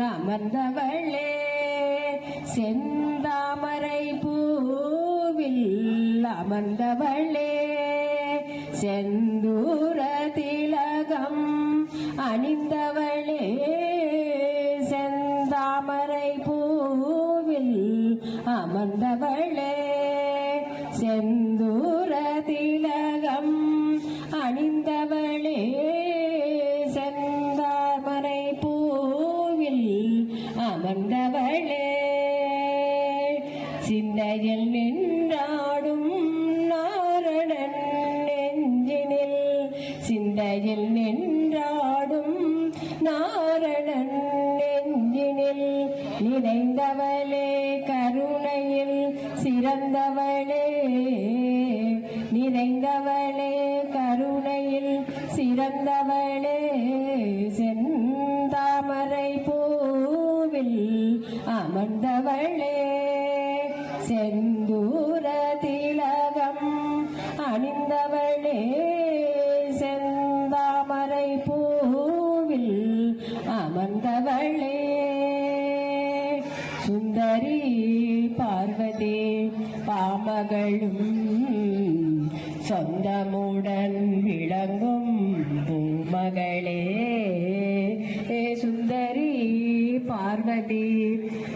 அமர்ந்தவளே செந்தாமரை பூவில் அமர்ந்தவளே செந்தூர திலகம் அணிந்தவளே செந்தாமரை பூவில் அமர்ந்தவளே செந்தூர திலகம் அணிந்தவளே செந்தாமரை பூவில் அமர்ந்தவளே சிந்தையில் நின்றாடும் நாரணன் நெஞ்சினில் சிந்தையில் நின்றாடும் நாரணன் நெஞ்சினில் நினைந்தவளே கருணையில் சிறந்தவளே நிறைந்தவளே கருணையில் சிறந்தவளே செந்தாமரை பூவில் அமர்ந்தவளே செந்தூர திலகம் அணிந்தவளே செந்தாமரை பூவில் அமர்ந்தவளே சுந்தரி பார்வதி பாமகளும் சொந்தமுடன் விளங்கும் பூமகளே சுந்தரி பார்வதி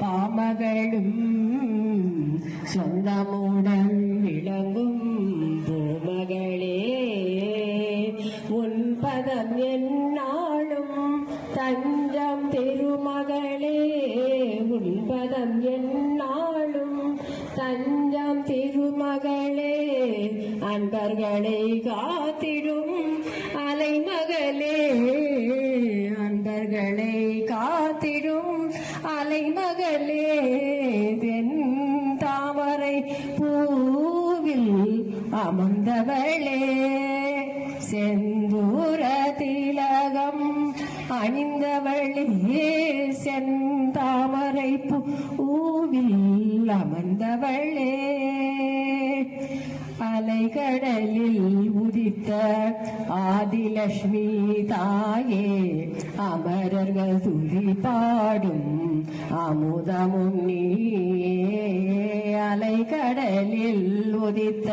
பாமகளும் சொந்தமுடன் விளங்கும் பூமகளே உன் பதம் என்னாலும் தஞ்சம் திருமகளே உன் பதம் என்னாலும் தஞ்சம் திருமகளே அன்பர்களை காத்திடும் அலைமகளே அன்பர்களை காத்திடும் அலைமகளே தென் தாமரை பூவில் அமர்ந்தவளே செந்தூர திலகம் அணிந்தவளே செந்தாமரை பூவில் அமர்ந்தவளே அலைகடலில் உதித்த ஆதிலட்சுமி தாயே அமரர்கள் துதி பாடும் அமுதமும் நீயே அலைகடலில் உதித்த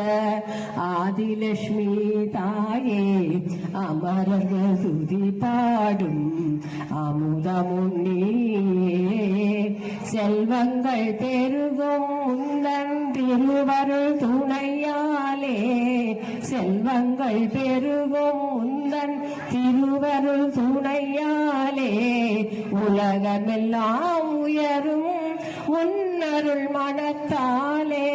ஆதிலட்சுமி தாயே அமரர்கள் துதி பாடும் அமுதமும் நீயே செல்வங்கள் பெருகும் உந்தன் திருவருள் துணையாலே செல்வங்கள் பெருகும் உந்தன் திருவருள் துணையாலே உலகமெல்லாம் உயரும் உன்னருள் மனத்தாலே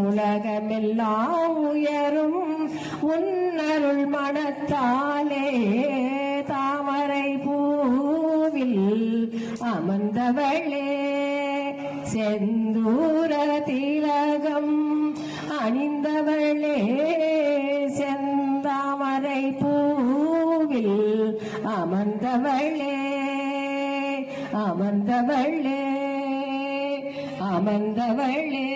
உலகமெல்லாம் உயரும் உன்னருள் மனத்தாலே தாமரை பூவில் அமர்ந்தவளே செந்தூர திலகம் அணிந்தவளே செந்தாமரை பூவில் அமர்ந்தவளே அமர்ந்தவளே அமர்ந்தவளே